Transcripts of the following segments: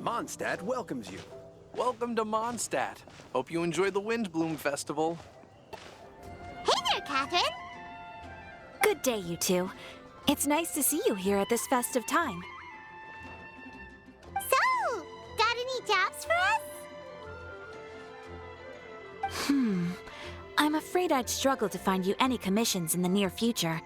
Mondstadt welcomes you. Welcome to Mondstadt. Hope you enjoy the Windblume Festival. Hey there, Catherine! Good day, you two. It's nice to see you here at this festive time. So, got any jobs for us? I'm afraid I'd struggle to find you any commissions in the near future.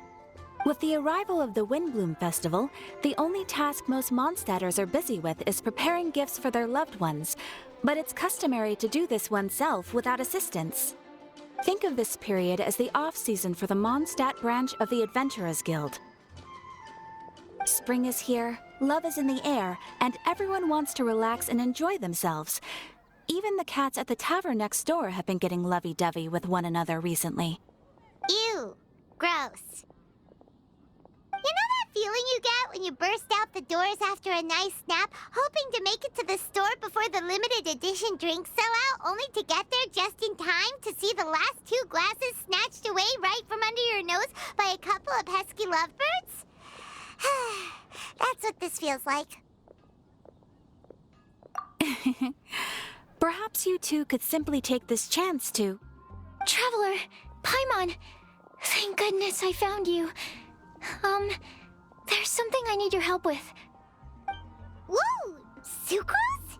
With the arrival of the Windblume Festival, the only task most Mondstadters are busy with is preparing gifts for their loved ones, but it's customary to do this oneself without assistance. Think of this period as the off-season for the Mondstadt branch of the Adventurers Guild. Spring is here, love is in the air, and everyone wants to relax and enjoy themselves. Even the cats at the tavern next door have been getting lovey-dovey with one another recently. Ew. Gross. You know that feeling you get when you burst out the doors after a nice nap, hoping to make it to the store before the limited edition drinks sell out, only to get there just in time to see the last 2 glasses snatched away right from under your nose by a couple of pesky lovebirds? That's what this feels like. Perhaps you two could simply take this chance to... Traveler, Paimon, thank goodness I found you. There's something I need your help with. Woo! Sucrose?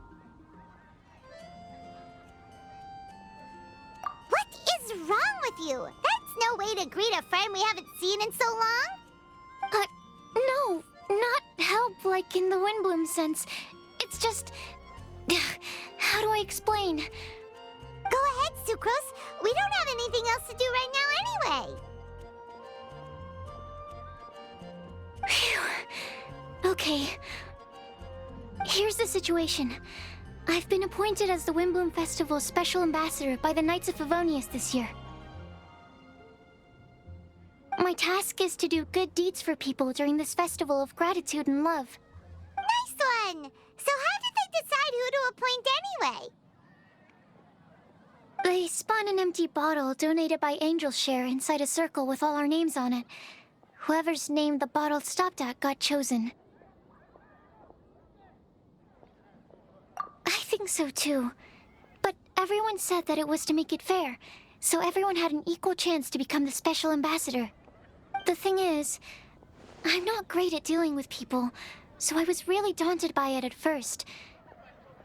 What is wrong with you? That's no way to greet a friend we haven't seen in so long. No, not help like in the Windblume sense. It's just... How do I explain? Go ahead, Sucrose. We don't have anything else to do right now anyway. Phew. Okay. Here's the situation. I've been appointed as the Windblume Festival's special ambassador by the Knights of Favonius this year. My task is to do good deeds for people during this festival of gratitude and love. Nice one! So how did they decide who to appoint anyway? They spun an empty bottle donated by Angel's Share inside a circle with all our names on it. Whoever's name the bottle stopped at got chosen. I think so too. But everyone said that it was to make it fair, so everyone had an equal chance to become the special ambassador. The thing is, I'm not great at dealing with people, so I was really daunted by it at first.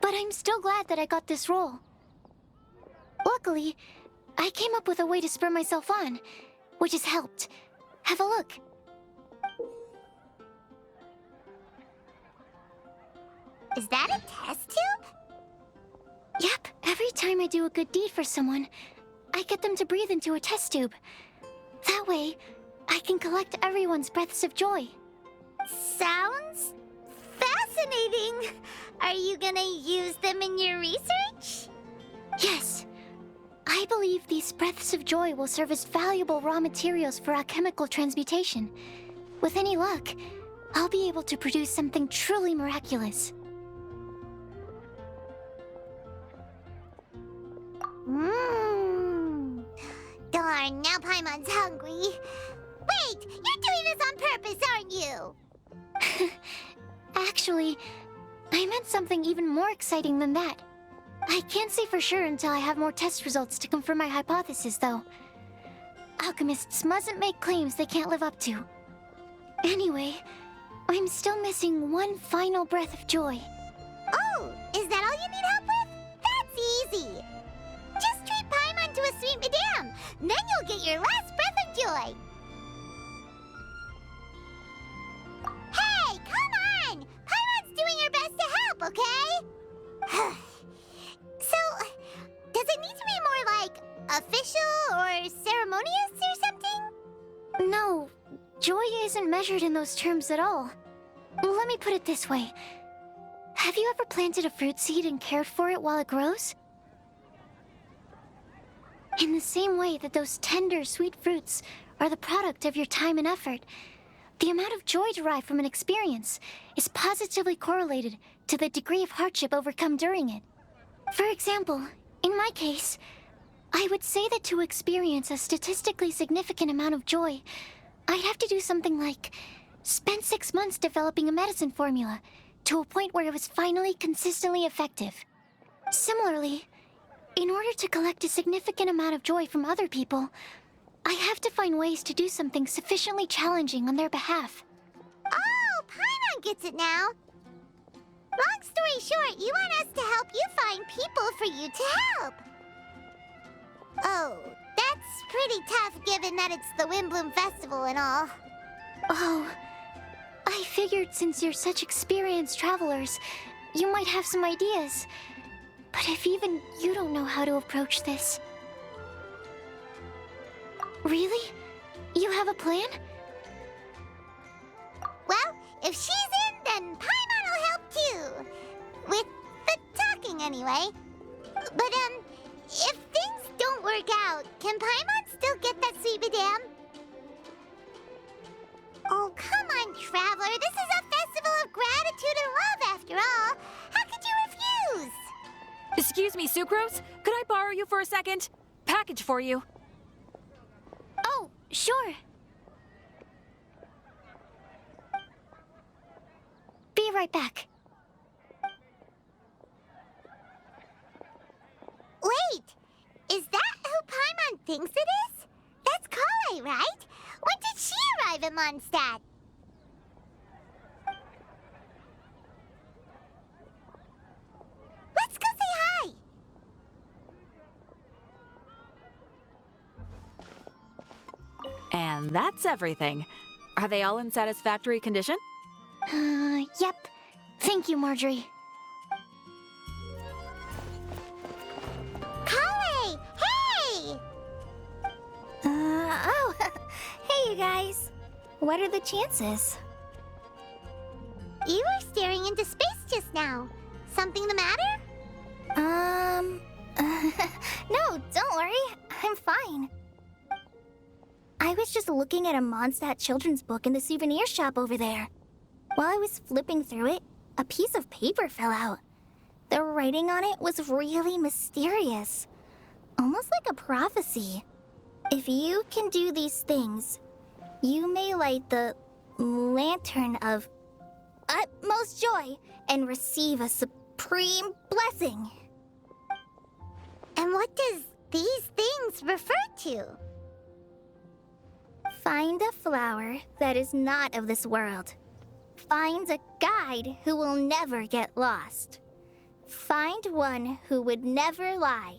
But I'm still glad that I got this role. Luckily, I came up with a way to spur myself on, which has helped. Have a look. Is that a test tube? Yep, every time I do a good deed for someone, I get them to breathe into a test tube. That way, I can collect everyone's breaths of joy. Sounds fascinating. Are you gonna use them in your research? Yes. I believe these breaths of joy will serve as valuable raw materials for alchemical transmutation. With any luck, I'll be able to produce something truly miraculous. Darn, now Paimon's hungry. Wait, you're doing this on purpose, aren't you? Actually, I meant something even more exciting than that. I can't say for sure until I have more test results to confirm my hypothesis, though. Alchemists mustn't make claims they can't live up to. Anyway, I'm still missing one final breath of joy. Oh, is that all you need help with? That's easy. Just treat Paimon to a sweet madame. Then you'll get your last breath of joy. Hey, come on! Paimon's doing her best to help, okay? So, does it need to be more like official or ceremonious or something? No, joy isn't measured in those terms at all. Let me put it this way. Have you ever planted a fruit seed and cared for it while it grows? In the same way that those tender, sweet fruits are the product of your time and effort, the amount of joy derived from an experience is positively correlated to the degree of hardship overcome during it. For example, in my case, I would say that to experience a statistically significant amount of joy, I'd have to do something like spend 6 months developing a medicine formula, to a point where it was finally consistently effective. Similarly, in order to collect a significant amount of joy from other people, I have to find ways to do something sufficiently challenging on their behalf. Oh, Paimon gets it now. Long story short, you want us to help you find people for you to help. Oh, that's pretty tough given that it's the Windblume Festival and all. Oh, I figured since you're such experienced travelers, you might have some ideas. But if even you don't know how to approach this... Really? You have a plan? Well, if she's in, then Paimon will help too. With the talking, anyway. But, if things don't work out, can Paimon still get that sweet madame? Oh, come on, Traveler. This is a festival of gratitude and love, after all. How could you refuse? Excuse me, Sucrose? Could I borrow you for a second? Package for you. Oh, sure. Be right back. Wait, is that who Paimon thinks it is? That's Kale, right? When did she arrive in Mondstadt? Let's go say hi. And that's everything. Are they all in satisfactory condition? Yep. Thank you, Marjorie. Kale, hey! Oh, hey you guys. What are the chances? You were staring into space just now. Something the matter? No, don't worry. I'm fine. I was just looking at a Mondstadt children's book in the souvenir shop over there. While I was flipping through it, a piece of paper fell out. The writing on it was really mysterious. Almost like a prophecy. If you can do these things, you may light the lantern of utmost joy and receive a supreme blessing. And what does these things refer to? Find a flower that is not of this world. Find a guide who will never get lost. Find one who would never lie.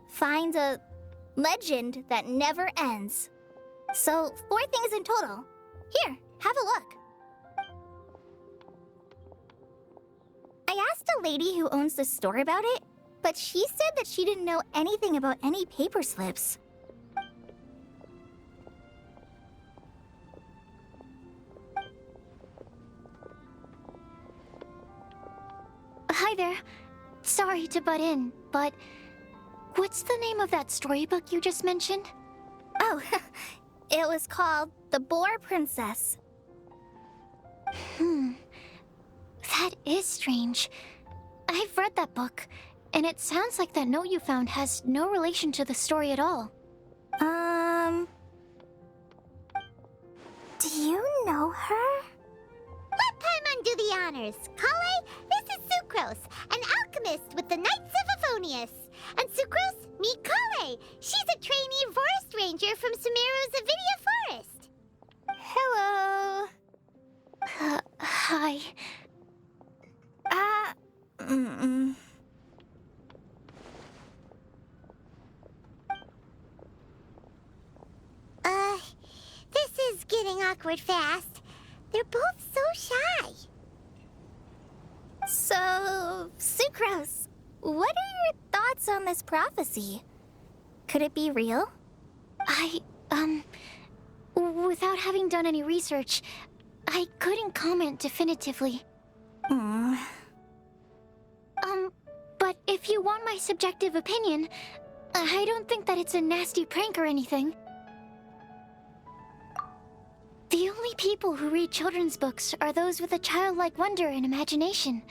Find a legend that never ends. So, 4 things in total. Here, have a look. I asked a lady who owns the store about it, but she said that she didn't know anything about any paper slips. Hi there. Sorry to butt in, but what's the name of that storybook you just mentioned? Oh, it was called The Boar Princess. That is strange. I've read that book, and it sounds like that note you found has no relation to the story at all. Do you know her? Let Paimon do the honors. Kale, this is Sucrose, an alchemist with the Knights of Aphonius. And Sucrose, meet Kale. She's a trainee forest ranger from Sumeru's Avidia Forest. Hello. Hi. This is getting awkward fast. They're both so shy. So, Sucrose, what are your thoughts on this prophecy? Could it be real? Without having done any research, I couldn't comment definitively. But if you want my subjective opinion, I don't think that it's a nasty prank or anything. The only people who read children's books are those with a childlike wonder and imagination.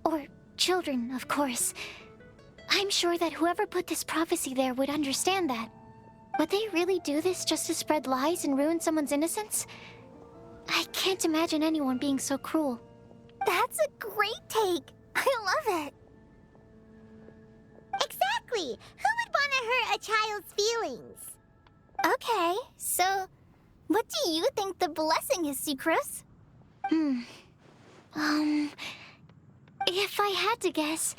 Or children, of course. I'm sure that whoever put this prophecy there would understand that. Would they really do this just to spread lies and ruin someone's innocence? I can't imagine anyone being so cruel. That's a great take. I love it. Exactly! Who would want to hurt a child's feelings? Okay, so what do you think the blessing is, Sucrose? If I had to guess,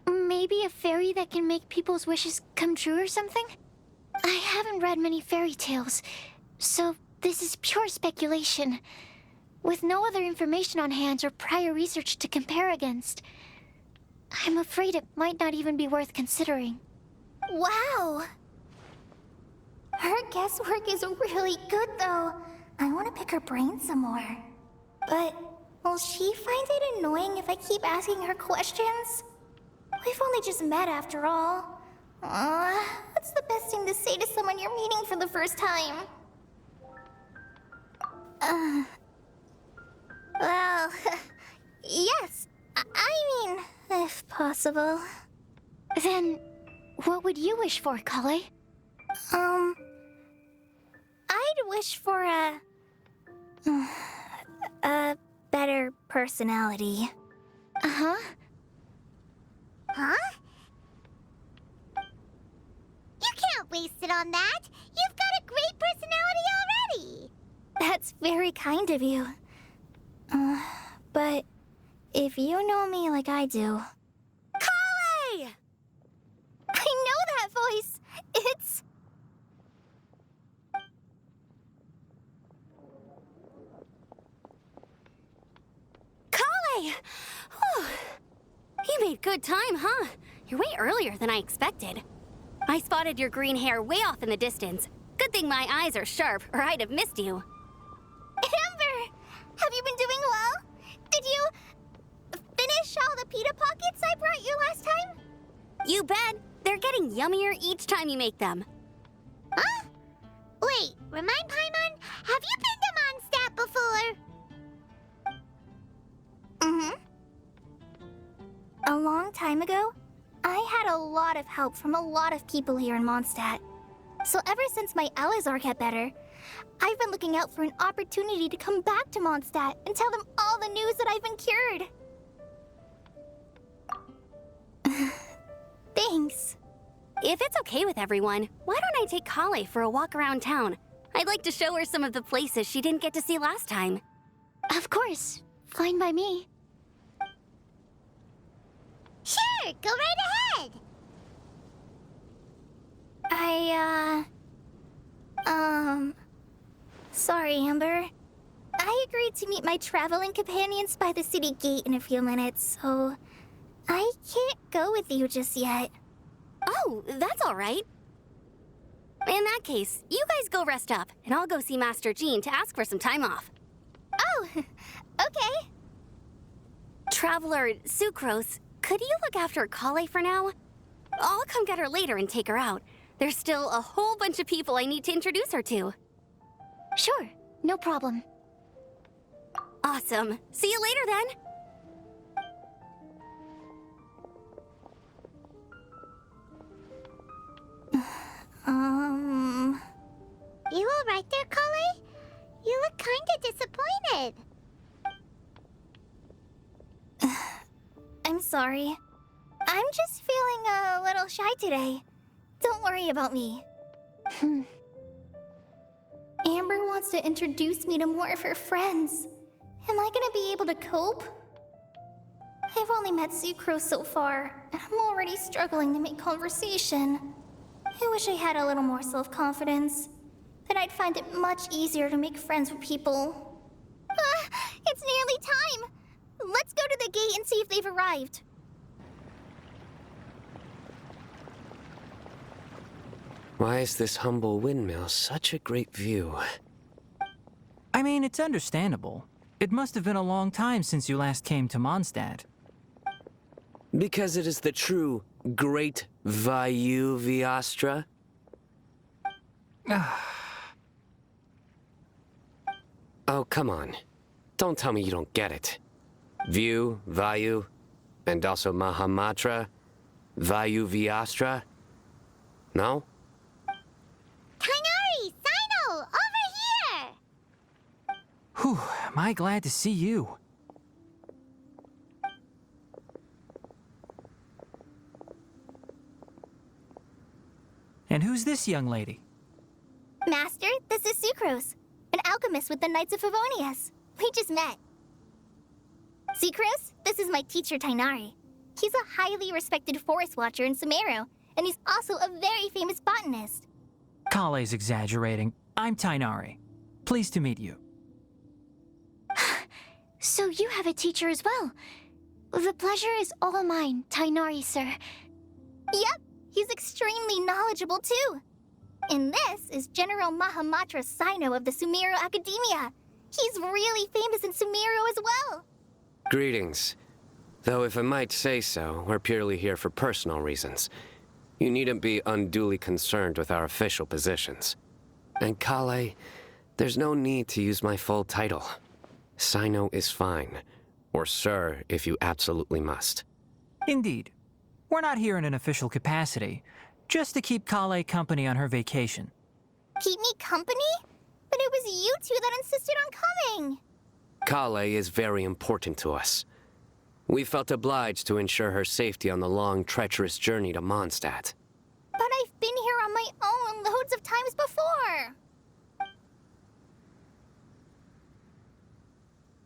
maybe a fairy that can make people's wishes come true or something? I haven't read many fairy tales, so this is pure speculation. With no other information on hand or prior research to compare against, I'm afraid it might not even be worth considering. Wow! Her guesswork is really good, though. I want to pick her brain some more. But will she find it annoying if I keep asking her questions? We've only just met after all. What's the best thing to say to someone you're meeting for the first time? Well, yes. I mean, if possible. Then, what would you wish for, Kale? I'd wish for a better personality. Uh-huh. Huh? You can't waste it on that! You've got a great personality already! That's very kind of you. But if you know me like I do... Kale! I know that voice! It's... Kale! Whew. You made good time, huh? You're way earlier than I expected. I spotted your green hair way off in the distance. Good thing my eyes are sharp, or I'd have missed you. Amber! Have you been doing well? Did you finish all the pita pockets I brought you last time? You bet. They're getting yummier each time you make them. Huh? Wait, remind Paimon, have you been to Mondstadt before? A long time ago, I had a lot of help from a lot of people here in Mondstadt. So ever since my Elazar got better, I've been looking out for an opportunity to come back to Mondstadt and tell them all the news that I've been cured. Thanks. If it's okay with everyone, why don't I take Kale for a walk around town? I'd like to show her some of the places she didn't get to see last time. Of course. Fine by me. Sure, go right ahead! Sorry, Amber. I agreed to meet my traveling companions by the city gate in a few minutes, so I can't go with you just yet. Oh, that's all right. In that case, you guys go rest up, and I'll go see Master Jean to ask for some time off. Oh, okay. Traveler Sucrose, could you look after Kale for now? I'll come get her later and take her out. There's still a whole bunch of people I need to introduce her to. Sure, no problem. Awesome. See you later then. You all right there, Kale? You look kinda disappointed. I'm sorry. I'm just feeling a little shy today. Don't worry about me. Amber wants to introduce me to more of her friends. Am I gonna be able to cope? I've only met Sucrose so far, and I'm already struggling to make conversation. I wish I had a little more self-confidence. Then I'd find it much easier to make friends with people. It's nearly time! Let's go to the gate and see if they've arrived. Why is this humble windmill such a great view? I mean, it's understandable. It must have been a long time since you last came to Mondstadt. Because it is the true Great Vayu Viastra? Oh, come on. Don't tell me you don't get it. View, Vayu, and also Mahamatra, Vayu Viastra? No? Kainari, Sino, over here! Whew, am I glad to see you. And who's this young lady? Master, this is Sucrose, an alchemist with the Knights of Favonius. We just met. Sucrose, this is my teacher, Tainari. He's a highly respected forest watcher in Sumeru, and he's also a very famous botanist. Kale's exaggerating. I'm Tainari. Pleased to meet you. So you have a teacher as well. The pleasure is all mine, Tainari, sir. Yep, he's extremely knowledgeable too. And this is General Mahamatra Sino of the Sumeru Academia. He's really famous in Sumeru as well. Greetings. Though if I might say so, we're purely here for personal reasons. You needn't be unduly concerned with our official positions. And Kale, there's no need to use my full title. Sino is fine. Or sir, if you absolutely must. Indeed. We're not here in an official capacity, just to keep Kale company on her vacation. Keep me company? But it was you two that insisted on coming. Kale is very important to us. We felt obliged to ensure her safety on the long, treacherous journey to Mondstadt. But I've been here on my own loads of times before.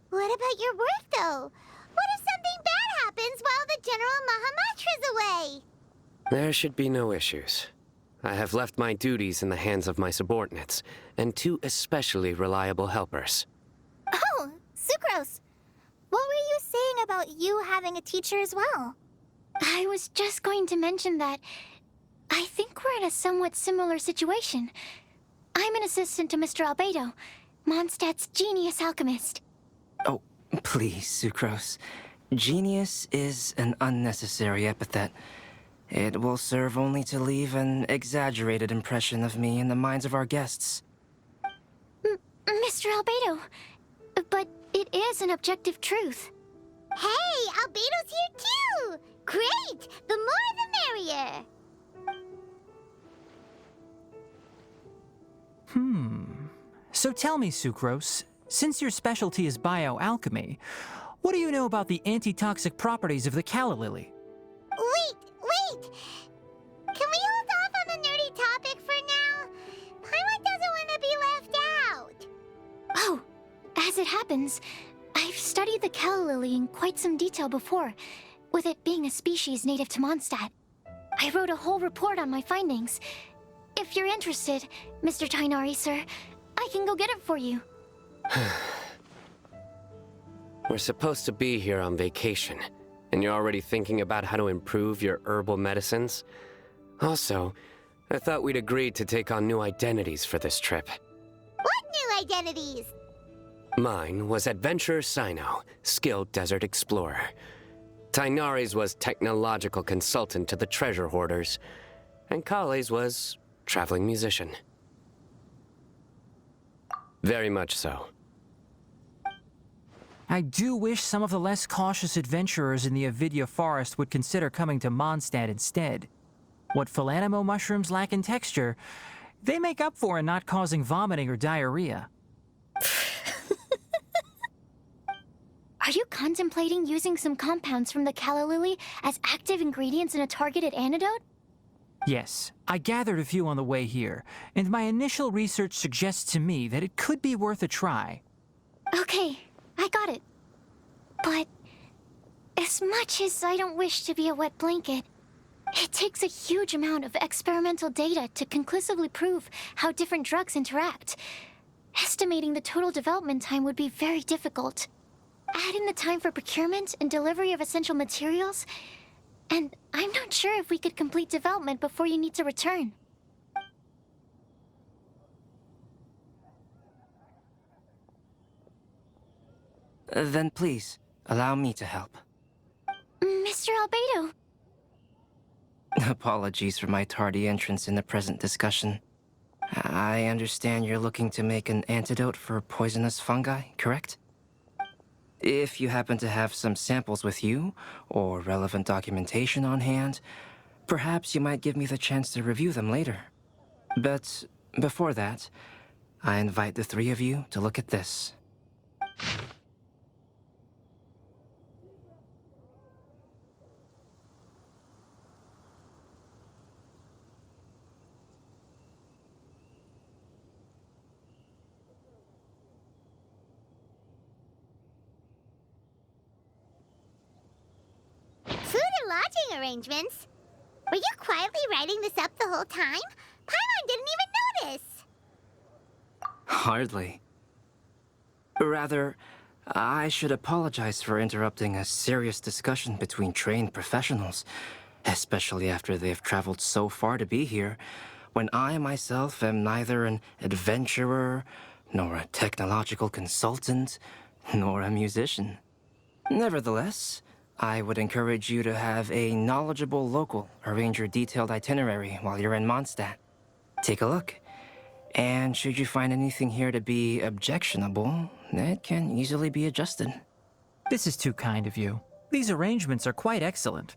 What about your work, though? What if something bad happens while the General Mahamatra's away? There should be no issues. I have left my duties in the hands of my subordinates, and 2 especially reliable helpers. Oh, Sucrose. What were you saying about you having a teacher as well? I was just going to mention that I think we're in a somewhat similar situation. I'm an assistant to Mr. Albedo, Mondstadt's genius alchemist. Oh, please, Sucrose. Genius is an unnecessary epithet. It will serve only to leave an exaggerated impression of me in the minds of our guests. Mr. Albedo, but it is an objective truth. Hey, Albedo's here too! Great! The more the merrier! So tell me, Sucrose, since your specialty is bioalchemy, what do you know about the antitoxic properties of the calla lily? Wait! Can we hold off on the nerdy topic for now? Paimon doesn't want to be left out. Oh, as it happens, I've studied the calla lily in quite some detail before, with it being a species native to Mondstadt. I wrote a whole report on my findings. If you're interested, Mr. Tainari, sir, I can go get it for you. We're supposed to be here on vacation, and you're already thinking about how to improve your herbal medicines? Also, I thought we'd agreed to take on new identities for this trip. What new identities? Mine was Adventurer Sino, skilled desert explorer. Tainari's was technological consultant to the treasure hoarders, and Kale's was traveling musician. Very much so. I do wish some of the less cautious adventurers in the Avidya forest would consider coming to Mondstadt instead. What Philanimo mushrooms lack in texture, they make up for in not causing vomiting or diarrhea. Are you contemplating using some compounds from the calla lily as active ingredients in a targeted antidote? Yes, I gathered a few on the way here, and my initial research suggests to me that it could be worth a try. Okay, I got it. But as much as I don't wish to be a wet blanket, it takes a huge amount of experimental data to conclusively prove how different drugs interact. Estimating the total development time would be very difficult. Add in the time for procurement and delivery of essential materials, and I'm not sure if we could complete development before you need to return. Then please, allow me to help. Mr. Albedo. Apologies for my tardy entrance in the present discussion. I understand you're looking to make an antidote for poisonous fungi, correct? If you happen to have some samples with you, or relevant documentation on hand, perhaps you might give me the chance to review them later. But before that, I invite the 3 of you to look at this. lodging arrangements. Were you quietly writing this up the whole time? Paimon didn't even notice. Hardly. Rather, I should apologize for interrupting a serious discussion between trained professionals, especially after they've traveled so far to be here, when I myself am neither an adventurer, nor a technological consultant, nor a musician. Nevertheless, I would encourage you to have a knowledgeable local arrange your detailed itinerary while you're in Mondstadt. Take a look, and should you find anything here to be objectionable, it can easily be adjusted. This is too kind of you. These arrangements are quite excellent.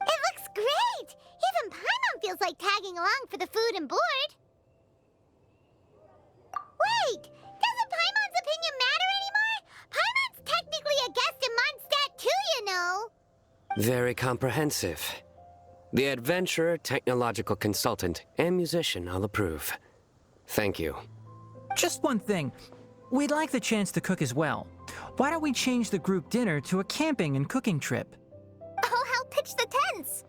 It looks great! Even Paimon feels like tagging along for the food and board. Wait! Doesn't Paimon's opinion matter anymore? Paimon's technically a guest in Mondstadt too, you know! Very comprehensive. The adventurer, technological consultant, and musician all approve. Thank you. Just one thing. We'd like the chance to cook as well. Why don't we change the group dinner to a camping and cooking trip? I'll help pitch the tents.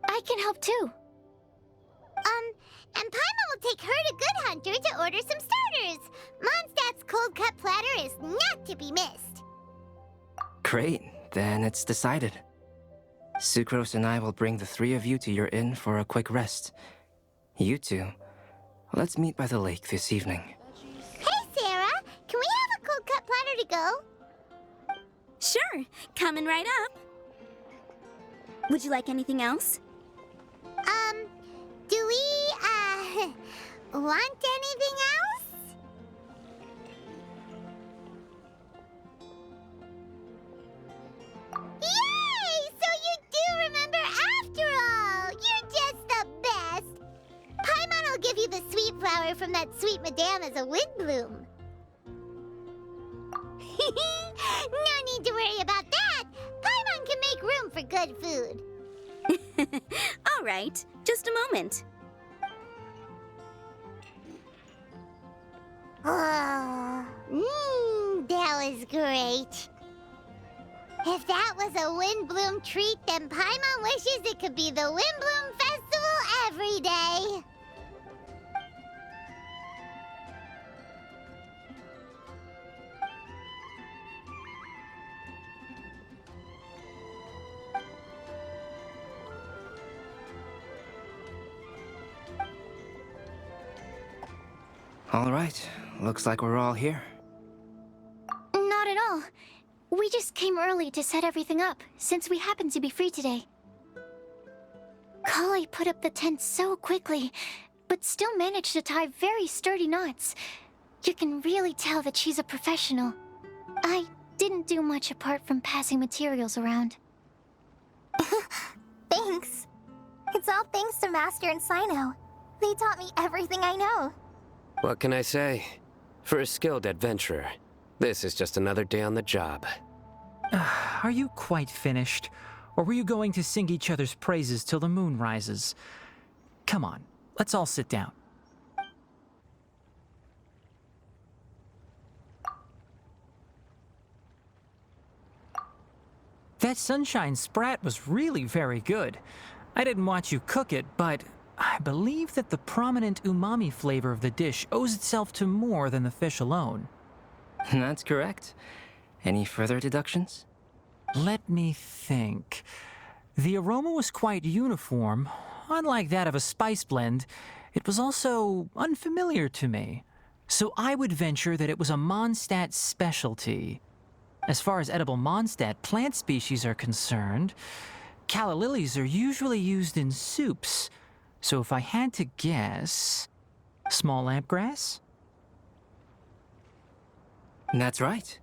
I can help too. And Paimon will take her to Good Hunter to order some starters. Mondstadt's cold-cut platter is not to be missed. Great, then it's decided. Sucrose and I will bring the three of you to your inn for a quick rest. You two, let's meet by the lake this evening. Hey, Sarah! Can we have a cold-cut platter to go? Sure, coming right up. Would you like anything else? Do we, want anything else? Yay! So you do remember after all! You're just the best! Paimon will give you the sweet flower from that sweet madame as a Windbloom. No need to worry about that! Paimon can make room for good food. All right, just a moment. Oh, that was great. If that was a Windbloom treat, then Paimon wishes it could be the Windblume Festival every day. All right, looks like we're all here. Not at all. We just came early to set everything up, since we happen to be free today. Kale put up the tent so quickly, but still managed to tie very sturdy knots. You can really tell that she's a professional. I didn't do much apart from passing materials around. Thanks. It's all thanks to Master and Sino. They taught me everything I know. What can I say? For a skilled adventurer, this is just another day on the job. Are you quite finished? Or were you going to sing each other's praises till the moon rises? Come on, let's all sit down. That sunshine sprat was really very good. I didn't watch you cook it, but I believe that the prominent umami flavor of the dish owes itself to more than the fish alone. That's correct. Any further deductions? Let me think. The aroma was quite uniform. Unlike that of a spice blend, it was also unfamiliar to me. So I would venture that it was a Mondstadt specialty. As far as edible Mondstadt plant species are concerned, calla lilies are usually used in soups. So if I had to guess, small lampgrass? That's right.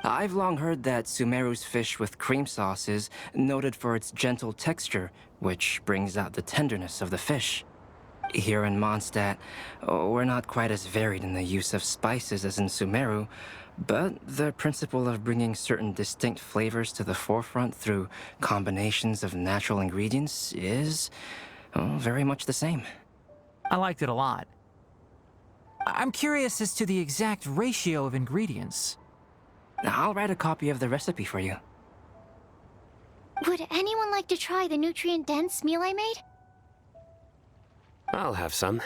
I've long heard that Sumeru's fish with cream sauce is noted for its gentle texture, which brings out the tenderness of the fish. Here in Mondstadt, we're not quite as varied in the use of spices as in Sumeru, but the principle of bringing certain distinct flavors to the forefront through combinations of natural ingredients is very much the same. I liked it a lot. I'm curious as to the exact ratio of ingredients. I'll write a copy of the recipe for you. Would anyone like to try the nutrient-dense meal I made? I'll have some.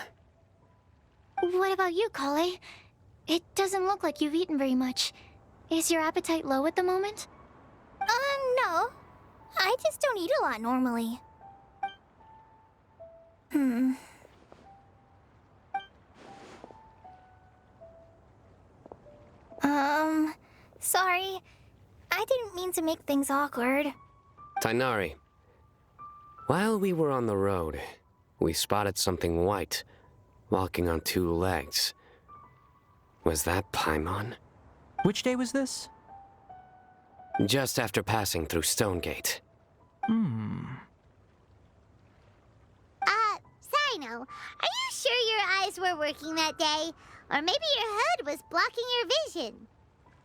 What about you, Kale? It doesn't look like you've eaten very much. Is your appetite low at the moment? No. I just don't eat a lot normally. Sorry. I didn't mean to make things awkward. Tainari, while we were on the road, we spotted something white, walking on two legs. Was that Paimon? Which day was this? Just after passing through Stonegate. Sino, are you sure your eyes were working that day? Or maybe your hood was blocking your vision?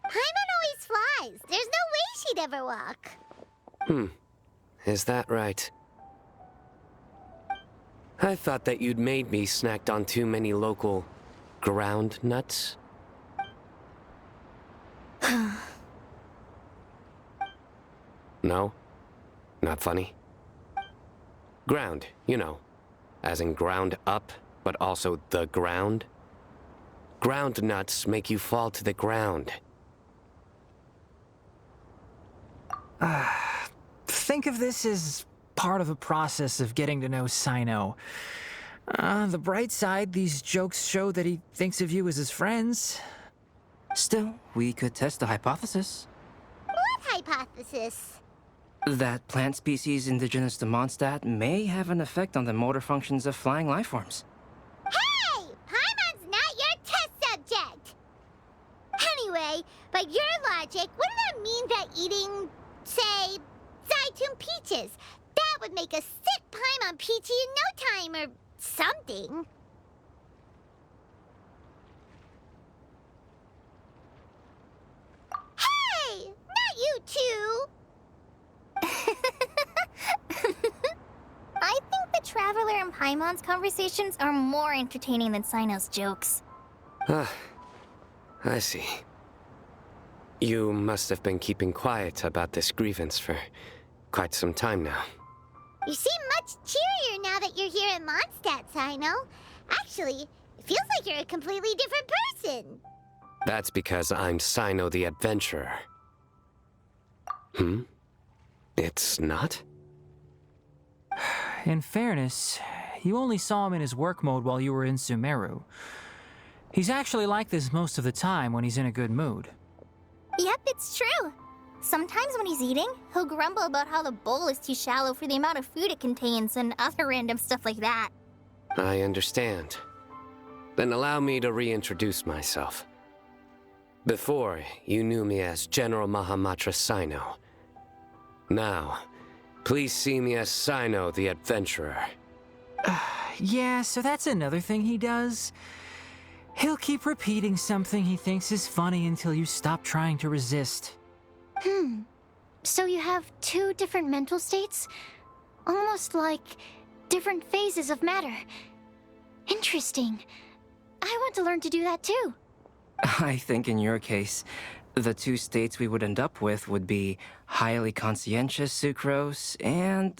Paimon always flies. There's no way she'd ever walk. Is that right? I thought that you'd made me snacked on too many local ground nuts. No? Not funny? Ground, you know. As in ground up, but also the ground. Ground nuts make you fall to the ground. Think of this as part of the process of getting to know Sino. The bright side, these jokes show that he thinks of you as his friends. Still, we could test the hypothesis. What hypothesis? That plant species indigenous to Mondstadt may have an effect on the motor functions of flying lifeforms. Hey! Paimon's not your test subject! Anyway, by your logic, wouldn't that mean that eating, say, Zaitun peaches, that would make a sick Paimon peachy in no time or something? Hey! Not you two! I think the Traveler and Paimon's conversations are more entertaining than Sino's jokes. I see. You must have been keeping quiet about this grievance for quite some time now. You seem much cheerier now that you're here in Mondstadt, Sino. Actually, it feels like you're a completely different person. That's because I'm Sino the Adventurer. It's not? In fairness, you only saw him in his work mode while you were in Sumeru. He's actually like this most of the time when he's in a good mood. Yep, it's true. Sometimes when he's eating, he'll grumble about how the bowl is too shallow for the amount of food it contains and other random stuff like that. I understand. Then allow me to reintroduce myself. Before, you knew me as General Mahamatra Sino. Now, please see me as Sino the Adventurer. Yeah, so that's another thing he does. He'll keep repeating something he thinks is funny until you stop trying to resist. So you have two different mental states? Almost like different phases of matter. Interesting. I want to learn to do that too. I think in your case, the two states we would end up with would be highly conscientious sucrose and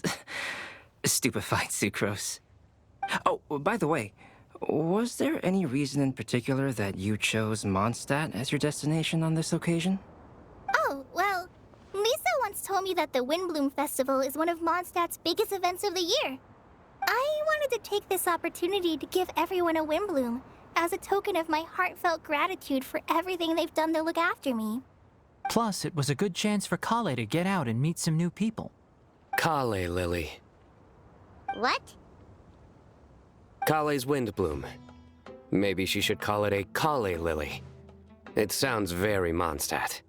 stupefied sucrose. Oh, by the way, was there any reason in particular that you chose Mondstadt as your destination on this occasion? Oh, well, Lisa once told me that the Windblume Festival is one of Mondstadt's biggest events of the year. I wanted to take this opportunity to give everyone a Windblume as a token of my heartfelt gratitude for everything they've done to look after me. Plus, it was a good chance for Kale to get out and meet some new people. Kale Lily. What? Kale's Windblume. Maybe she should call it a Kale Lily. It sounds very Mondstadt.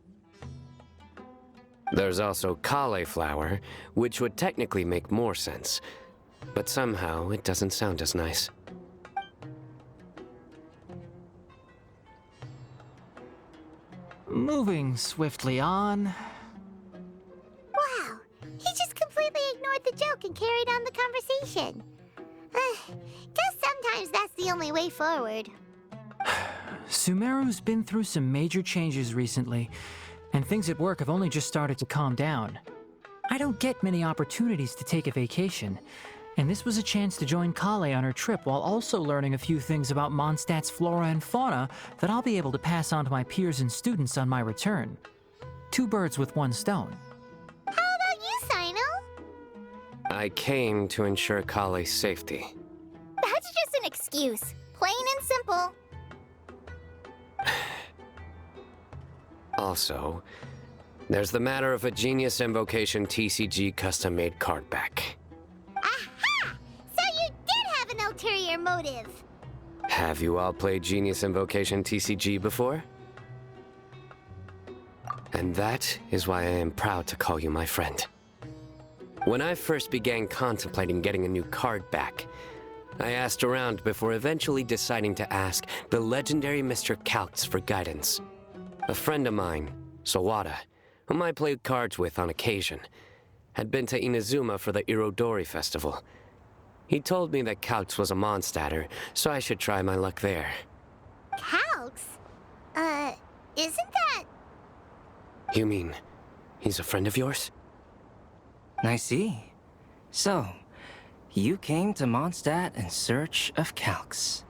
There's also cauliflower, which would technically make more sense, but somehow it doesn't sound as nice. Moving swiftly on. Wow, he just completely ignored the joke and carried on the conversation. Guess sometimes that's the only way forward. Sumeru's been through some major changes recently, and things at work have only just started to calm down. I don't get many opportunities to take a vacation, and this was a chance to join Kale on her trip while also learning a few things about Mondstadt's flora and fauna that I'll be able to pass on to my peers and students on my return. 2 birds with 1 stone. How about you, Sino? I came to ensure Kale's safety. That's just an excuse. Plain and simple. Also, there's the matter of a Genius Invocation TCG custom-made card back. Aha! So you did have an ulterior motive. Have you all played Genius Invocation TCG before? And that is why I am proud to call you my friend. When I first began contemplating getting a new card back, I asked around before eventually deciding to ask the legendary Mr. Calx for guidance. A friend of mine, Sawada, whom I played cards with on occasion, had been to Inazuma for the Irodori festival. He told me that Calx was a Mondstadter, so I should try my luck there. Calx? Isn't that... You mean, he's a friend of yours? I see. So, you came to Mondstadt in search of Calx.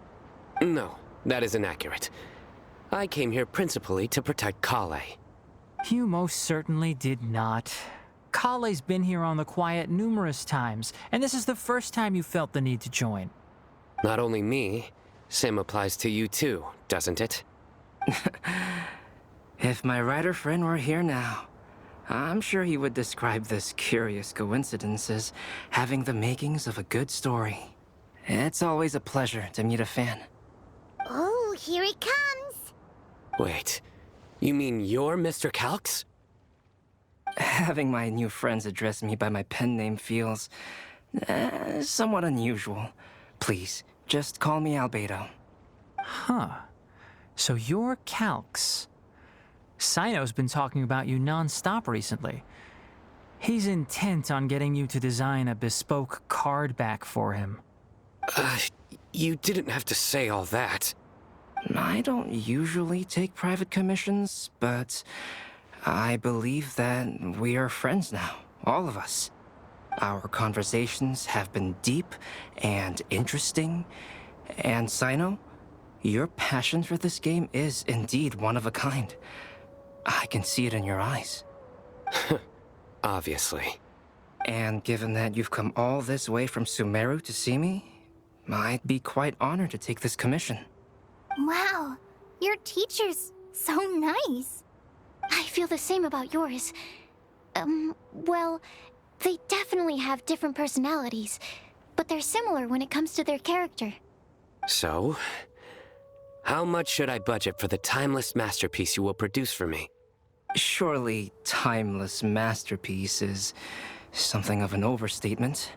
No, that is inaccurate. I came here principally to protect Kale. You most certainly did not. Kale's been here on the quiet numerous times, and this is the first time you felt the need to join. Not only me, same applies to you too, doesn't it? If my writer friend were here now, I'm sure he would describe this curious coincidence as having the makings of a good story. It's always a pleasure to meet a fan. Oh, here he comes. Wait, you mean you're Mr. Calx? Having my new friends address me by my pen name feels somewhat unusual. Please, just call me Albedo. Huh. So you're Calx. Sino's been talking about you non-stop recently. He's intent on getting you to design a bespoke card back for him. You didn't have to say all that. I don't usually take private commissions, but I believe that we are friends now, all of us. Our conversations have been deep and interesting, and Sino, your passion for this game is indeed one of a kind. I can see it in your eyes. Obviously. And given that you've come all this way from Sumeru to see me, I'd be quite honored to take this commission. Wow, your teacher's so nice. I feel the same about yours. Well, they definitely have different personalities, but they're similar when it comes to their character. So, how much should I budget for the timeless masterpiece you will produce for me? Surely, timeless masterpiece is something of an overstatement.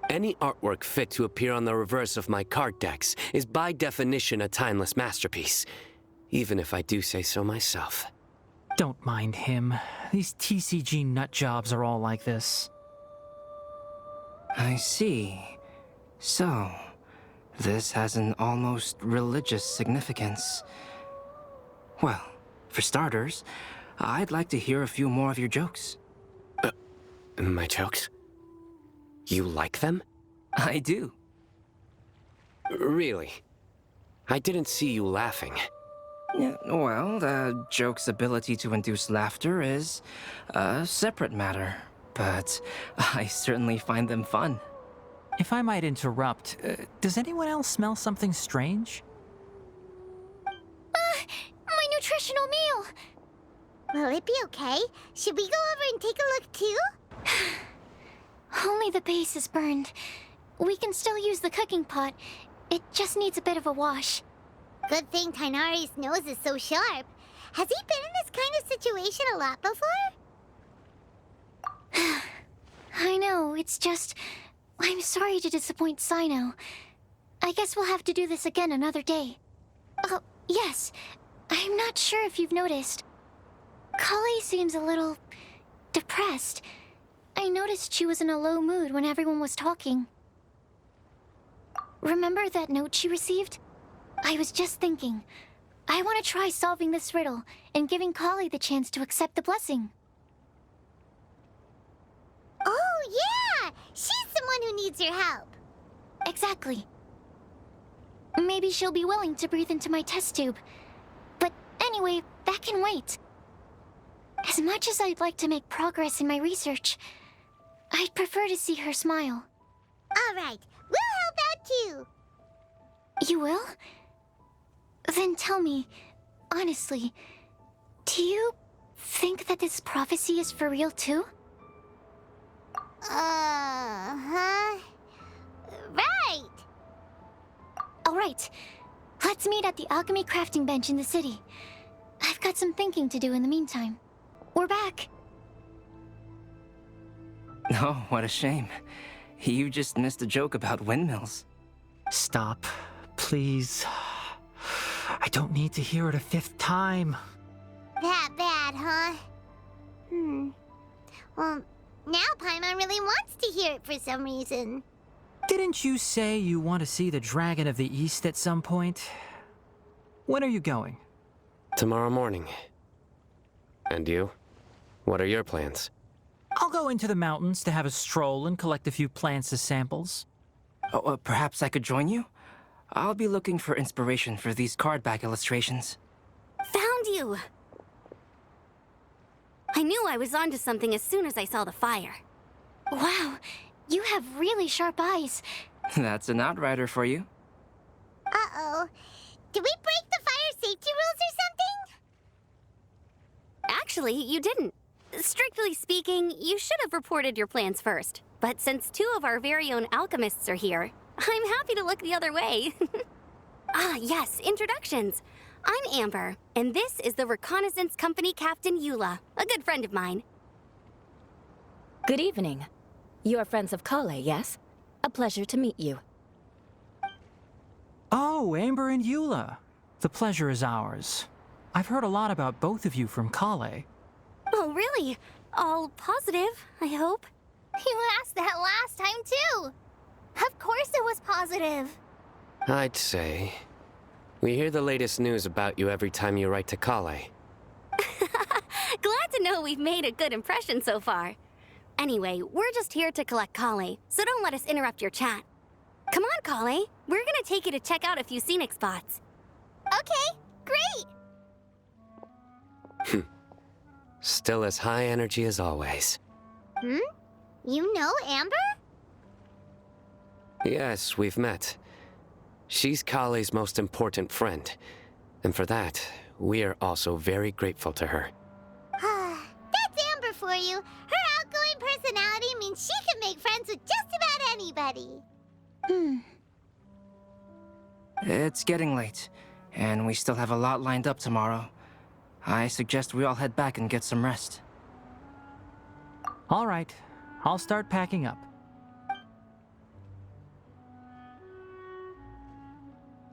Any artwork fit to appear on the reverse of my card decks is by definition a timeless masterpiece, even if I do say so myself. Don't mind him. These TCG nut jobs are all like this. I see. So, this has an almost religious significance. Well, for starters, I'd like to hear a few more of your jokes. My jokes? You like them? I do. Really? I didn't see you laughing. Yeah, well, the joke's ability to induce laughter is a separate matter, but I certainly find them fun. If I might interrupt, does anyone else smell something strange? My nutritional meal! Will it be okay? Should we go over and take a look too? Only the base is burned. We can still use the cooking pot. It just needs a bit of a wash. Good thing Tainari's nose is so sharp. Has he been in this kind of situation a lot before? I know, it's just... I'm sorry to disappoint Sino. I guess we'll have to do this again another day. Oh, yes. I'm not sure if you've noticed. Kale seems a little... depressed. I noticed she was in a low mood when everyone was talking. Remember that note she received? I was just thinking. I want to try solving this riddle and giving Kale the chance to accept the blessing. one who needs your help. Exactly. Maybe she'll be willing to breathe into my test tube. But anyway, that can wait. As much as I'd like to make progress in my research, I'd prefer to see her smile. All right, we'll help out too. You will? Then tell me, honestly, do you think that this prophecy is for real too? Huh? Right. All right, let's meet at the alchemy crafting bench in the city. I've got some thinking to do in the meantime. We're back. Oh, what a shame. You just missed a joke about windmills. Stop, please. I don't need to hear it a fifth time. That bad, huh? Well, now Paimon really wants to hear it for some reason. Didn't you say you want to see the Dragon of the East at some point? When are you going? Tomorrow morning. And you? What are your plans? I'll go into the mountains to have a stroll and collect a few plants as samples. Oh, perhaps I could join you? I'll be looking for inspiration for these card back illustrations. Found you! I knew I was onto something as soon as I saw the fire. Wow, you have really sharp eyes. That's an outrider for you. Uh-oh. Did we break the fire safety rules or something? Actually, you didn't. Strictly speaking, you should have reported your plans first. But since two of our very own alchemists are here, I'm happy to look the other way. Ah, yes, introductions. I'm Amber, and this is the Reconnaissance Company Captain Eula, a good friend of mine. Good evening. You are friends of Kale, yes? A pleasure to meet you. Oh, Amber and Eula. The pleasure is ours. I've heard a lot about both of you from Kale. Oh, really? All positive, I hope. You asked that last time, too. Of course it was positive. I'd say. We hear the latest news about you every time you write to Kale. Glad to know we've made a good impression so far. Anyway, we're just here to collect Kale, so don't let us interrupt your chat. Come on, Kale. We're gonna take you to check out a few scenic spots. Okay, great. Still as high energy as always. You know Amber? Yes, we've met. She's Kale's most important friend. And for that, we are also very grateful to her. That's Amber for you. Her outgoing personality means she can make friends with just about anybody. It's getting late, and we still have a lot lined up tomorrow. I suggest we all head back and get some rest. All right, I'll start packing up.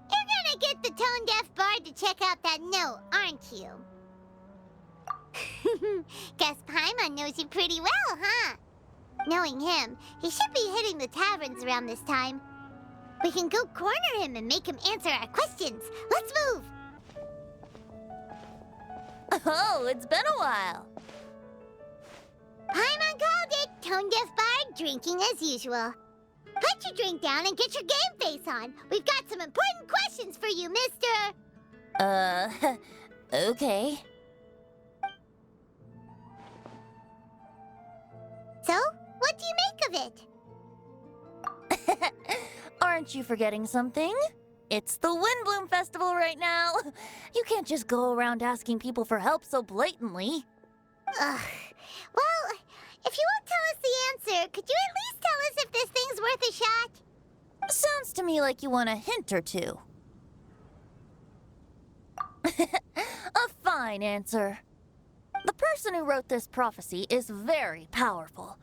You're gonna get the tone-deaf bard to check out that note, aren't you? Guess Paimon knows you pretty well, huh? Knowing him, he should be hitting the taverns around this time. We can go corner him and make him answer our questions. Let's move! Oh, it's been a while. Paimon called it. Tone-deaf bard drinking as usual. Put your drink down and get your game face on. We've got some important questions for you, mister. Okay. So, what do you make of it? Aren't you forgetting something? It's the Windblume Festival right now. You can't just go around asking people for help so blatantly. Ugh. Well, if you won't tell us the answer, could you at least tell us if this thing's worth a shot? Sounds to me like you want a hint or two. A fine answer. The person who wrote this prophecy is very powerful.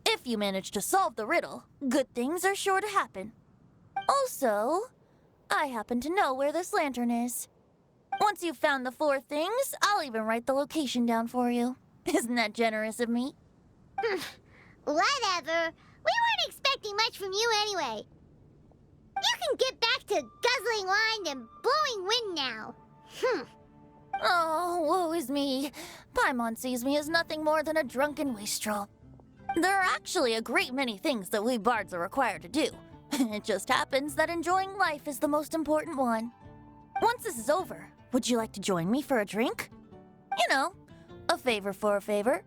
If you manage to solve the riddle, good things are sure to happen. Also, I happen to know where this lantern is. Once you've found the 4 things, I'll even write the location down for you. Isn't that generous of me? Whatever. We weren't expecting much from you anyway. You can get back to guzzling wine and blowing wind now. Oh, woe is me. Paimon sees me as nothing more than a drunken wastrel. There are actually a great many things that we bards are required to do. It just happens that enjoying life is the most important one. Once this is over, would you like to join me for a drink? You know, a favor for a favor.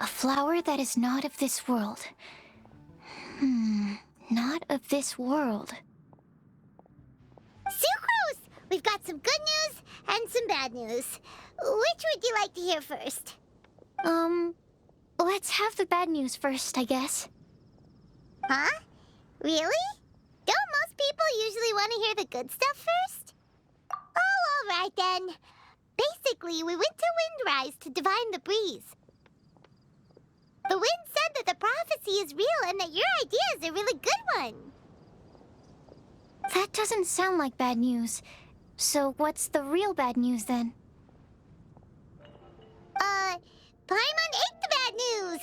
A flower that is not of this world. Not of this world. Sucrose! We've got some good news and some bad news. Which would you like to hear first? Let's have the bad news first, I guess. Huh? Really? Don't most people usually want to hear the good stuff first? Oh, all right then. Basically, we went to Windrise to divine the breeze. The wind said that the prophecy is real and that your idea is a really good one. That doesn't sound like bad news. So what's the real bad news then? Paimon ate the bad news!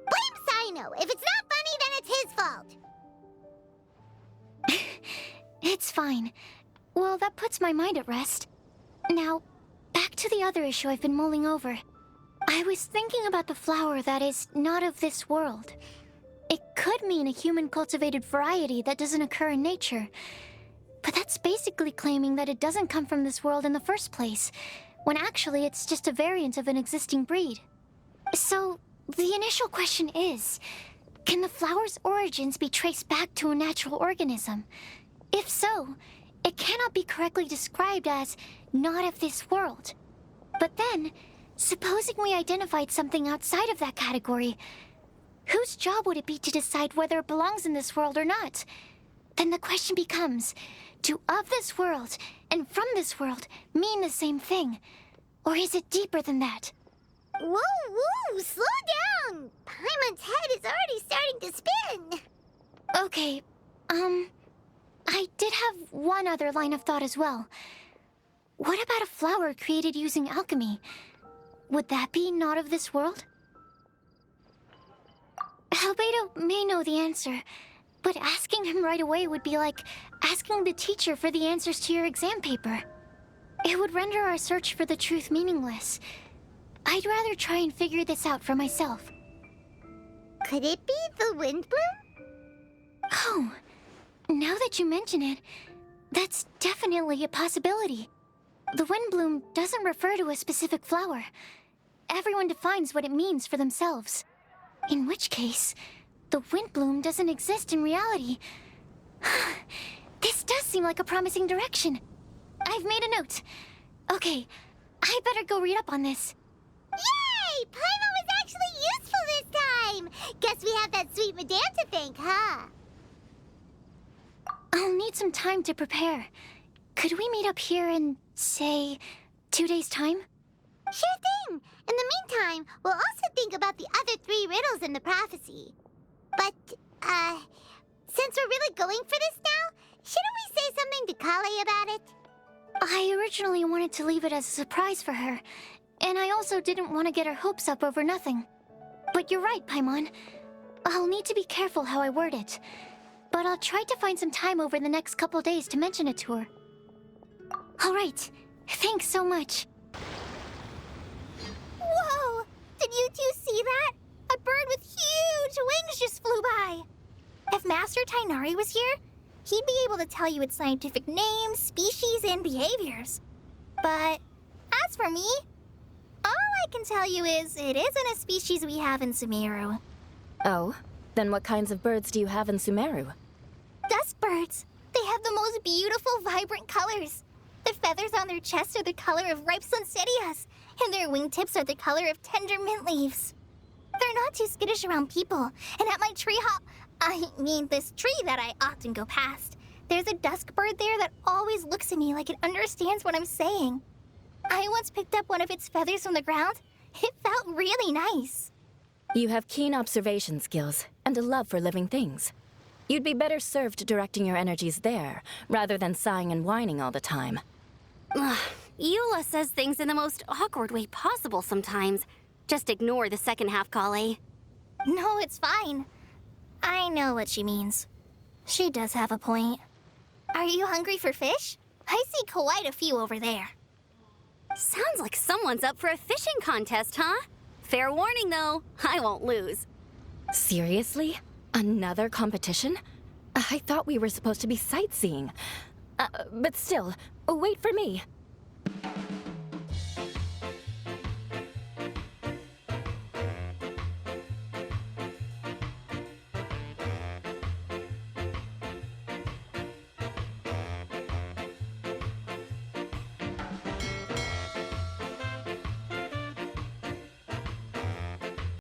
Blame Sino. If it's not funny, then it's his fault. It's fine. Well, that puts my mind at rest. Now, back to the other issue I've been mulling over. I was thinking about the flower that is not of this world. It could mean a human-cultivated variety that doesn't occur in nature. But that's basically claiming that it doesn't come from this world in the first place, when actually it's just a variant of an existing breed. So, the initial question is, can the flower's origins be traced back to a natural organism? If so, it cannot be correctly described as not of this world. But then, supposing we identified something outside of that category, whose job would it be to decide whether it belongs in this world or not? Then the question becomes, do of this world and from this world mean the same thing? Or is it deeper than that? Whoa, slow down! Paimon's head is already starting to spin. Okay, I did have one other line of thought as well. What about a flower created using alchemy? Would that be not of this world? Albedo may know the answer, but asking him right away would be like asking the teacher for the answers to your exam paper. It would render our search for the truth meaningless. I'd rather try and figure this out for myself. Could it be the Windbloom? Oh, now that you mention it, that's definitely a possibility. The Windbloom doesn't refer to a specific flower. Everyone defines what it means for themselves. In which case, the Windbloom doesn't exist in reality. This does seem like a promising direction. I've made a note. Okay, I better go read up on this. Yay! Paimon was actually useful this time! Guess we have that sweet madame to thank, huh? I'll need some time to prepare. Could we meet up here in, say, 2 days' time? Sure thing! In the meantime, we'll also think about the other 3 riddles in the prophecy. But, since we're really going for this now, shouldn't we say something to Kale about it? I originally wanted to leave it as a surprise for her, and I also didn't want to get her hopes up over nothing. But you're right, Paimon. I'll need to be careful how I word it. But I'll try to find some time over the next couple days to mention it to her. All right. Thanks so much. Whoa! Did you two see that? A bird with huge wings just flew by. If Master Tainari was here, he'd be able to tell you its scientific names, species, and behaviors. But as for me, all I can tell you is it isn't a species we have in Sumeru. Oh, then what kinds of birds do you have in Sumeru? Dusk birds. They have the most beautiful, vibrant colors. The feathers on their chests are the color of ripe sunsettias, and their wingtips are the color of tender mint leaves. They're not too skittish around people, and at my this tree that I often go past, there's a dusk bird there that always looks at me like it understands what I'm saying. I once picked up one of its feathers from the ground. It felt really nice. You have keen observation skills and a love for living things. You'd be better served directing your energies there, rather than sighing and whining all the time. Eula says things in the most awkward way possible sometimes. Just ignore the second half, Kale. No, it's fine. I know what she means. She does have a point. Are you hungry for fish? I see quite a few over there. Sounds like someone's up for a fishing contest, huh? Fair warning, though, I won't lose. Seriously? Another competition? I thought we were supposed to be sightseeing. But still, wait for me.